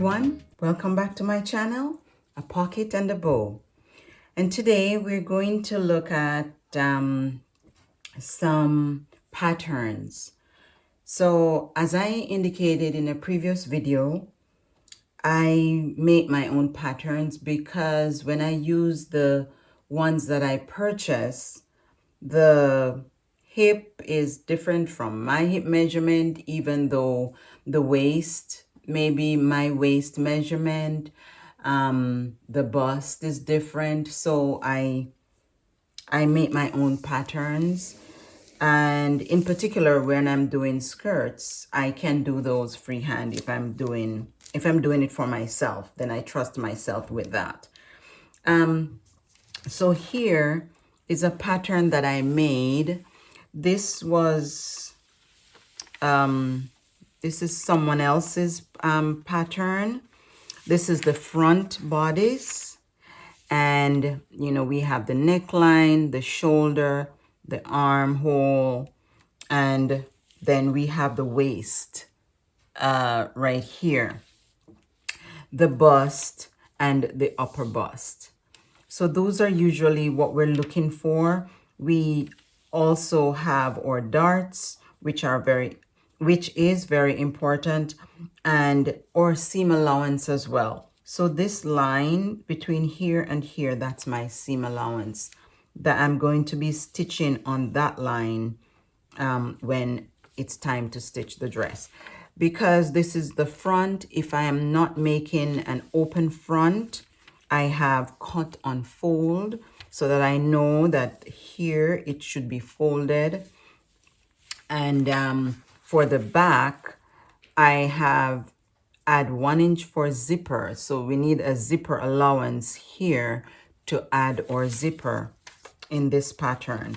everyone, welcome back to my channel, A Pocket and a Bow. And today we're going to look at some patterns. So as I indicated in a previous video, I make my own patterns because when I use the ones that I purchase, the hip is different from my hip measurement, even though the waist, maybe my waist measurement, the bust is different. So I make my own patterns. And in particular, when I'm doing skirts, I can do those freehand. If I'm doing it for myself, then I trust myself with that. So here is a pattern that I made. This was, this is someone else's pattern. This is the front bodice. And, you know, we have the neckline, the shoulder, the armhole, and then we have the waist right here, the bust and the upper bust. So those are usually what we're looking for. We also have our darts, which is very important, and our seam allowance as well. So this line between here and here, that's my seam allowance that I'm going to be stitching on that line when it's time to stitch the dress. Because this is the front, if I am not making an open front, I have cut on fold so that I know that here it should be folded. And for the back, I have add 1 inch for zipper. So we need a zipper allowance here to add our zipper in this pattern.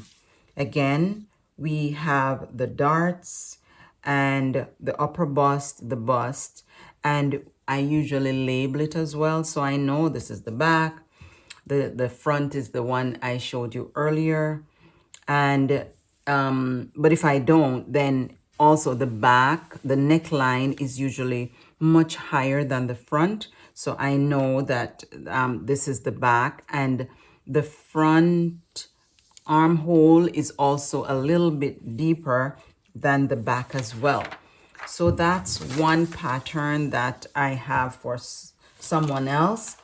Again, we have the darts and the upper bust, the bust, and I usually label it as well. So I know this is the back. The front is the one I showed you earlier. And but if I don't, then also the back, the neckline is usually much higher than the front. So I know that this is the back, and the front armhole is also a little bit deeper than the back as well. So that's one pattern that I have for someone else.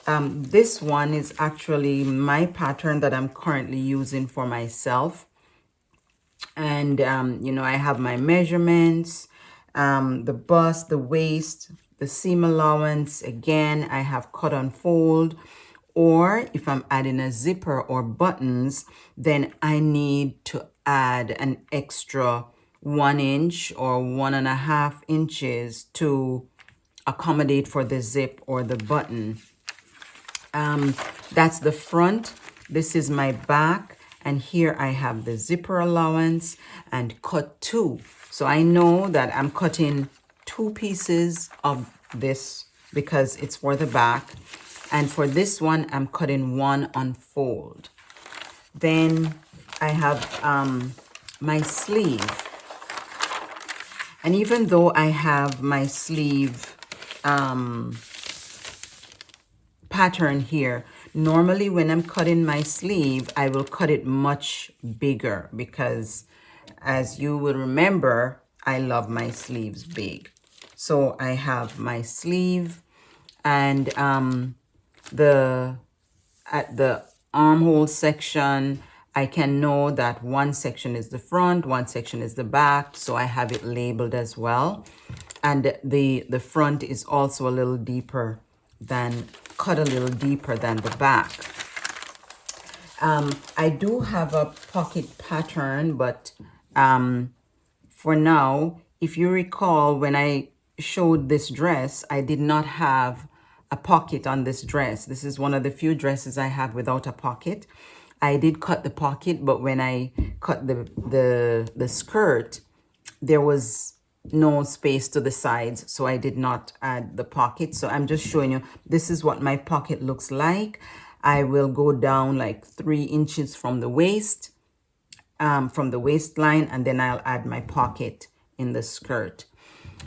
This one is actually my pattern that I'm currently using for myself. And, you know, I have my measurements, the bust, the waist, the seam allowance. Again, I have cut on fold. Or if I'm adding a zipper or buttons, then I need to add an extra 1 inch or 1.5 inches to accommodate for the zip or the button. That's the front. This is my back. And here I have the zipper allowance and cut 2. So I know that I'm cutting 2 pieces of this because it's for the back. And for this one, I'm cutting 1 on fold. Then I have my sleeve. And even though I have my sleeve pattern here, normally when I'm cutting my sleeve, I will cut it much bigger because, as you will remember, I love my sleeves big. So I have my sleeve, and at the armhole section, I can know that one section is the front, one section is the back, so I have it labeled as well. And the front is also a little deeper than, cut a little deeper than the back. I do have a pocket pattern, but for now, if you recall, when I showed this dress, I did not have a pocket on this dress. This is one of the few dresses I have without a pocket. I did cut the pocket, but when I cut the skirt, there was no space to the sides, so I did not add the pocket. So I'm just showing you, this is what my pocket looks like. I will go down like 3 inches from the waist, from the waistline, and then I'll add my pocket in the skirt.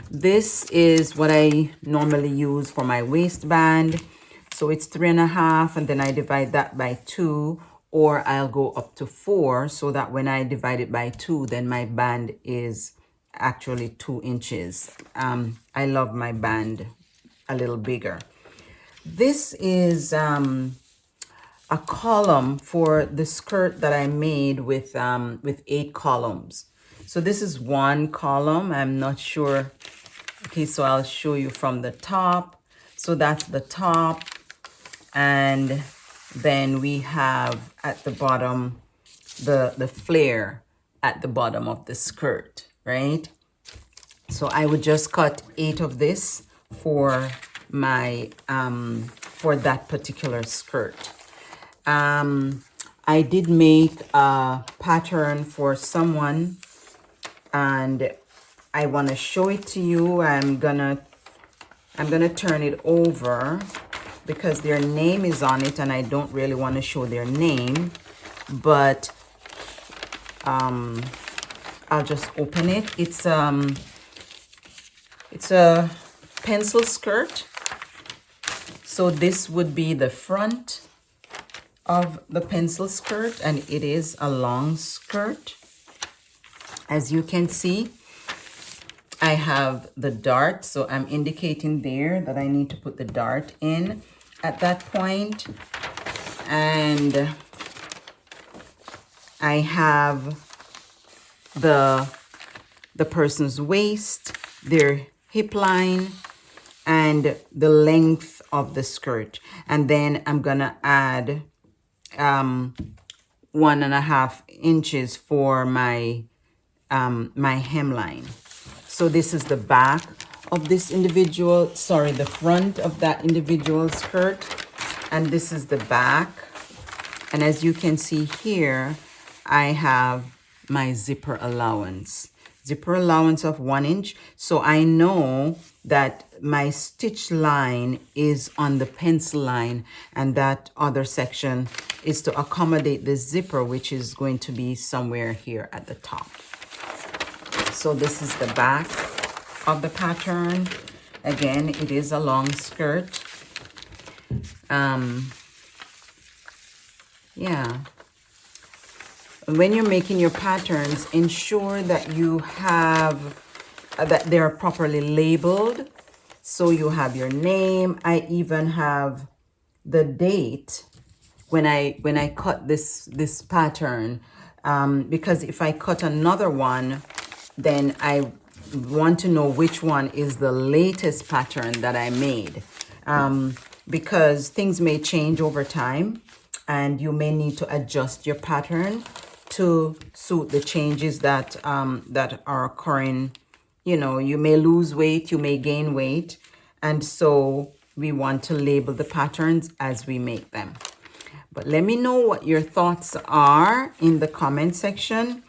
This is what I normally use for my waistband. So it's 3.5, and then I divide that by 2, or I'll go up to 4, so that when I divide it by 2, then my band is actually 2 inches. I love my band a little bigger. This is a column for the skirt that I made with 8 columns. So this is one column. I'm not sure. Okay, so I'll show you from the top. So that's the top. And then we have at the bottom the flare at the bottom of the skirt, right? So I would just cut 8 of this for my for that particular skirt. I did make a pattern for someone, and I want to show it to you. I'm gonna turn it over because their name is on it, and I don't really want to show their name, but I'll just open it. It's a pencil skirt. So this would be the front of the pencil skirt, and it is a long skirt. As you can see, I have the dart, so I'm indicating there that I need to put the dart in at that point. And I have the person's waist, their hip line, and the length of the skirt. And then I'm gonna add 1.5 inches for my my hemline. So this is the back of this individual, sorry, the front of that individual skirt, and this is the back. And as you can see here, I have my zipper allowance of 1 inch. So I know that my stitch line is on the pencil line, and that other section is to accommodate the zipper, which is going to be somewhere here at the top. So this is the back of the pattern. Again, it is a long skirt. Yeah. When you're making your patterns, ensure that you have that they're properly labeled. So you have your name. I even have the date when I cut this pattern, because if I cut another one, then I want to know which one is the latest pattern that I made, because things may change over time, and you may need to adjust your pattern to suit the changes that that are occurring. You know, you may lose weight, you may gain weight, and so we want to label the patterns as we make them. But let me know what your thoughts are in the comment section.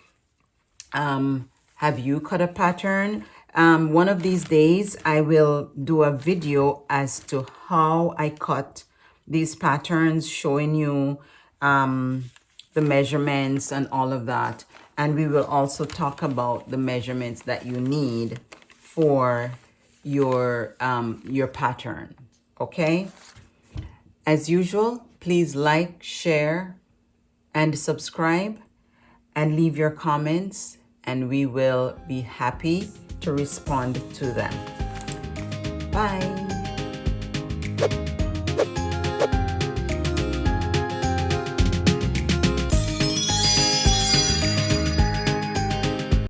Have you cut a pattern? One of these days, I will do a video as to how I cut these patterns, showing you the measurements and all of that. And we will also talk about the measurements that you need for your pattern, okay? As usual, please like, share, and subscribe, and leave your comments, and we will be happy to respond to them. Bye.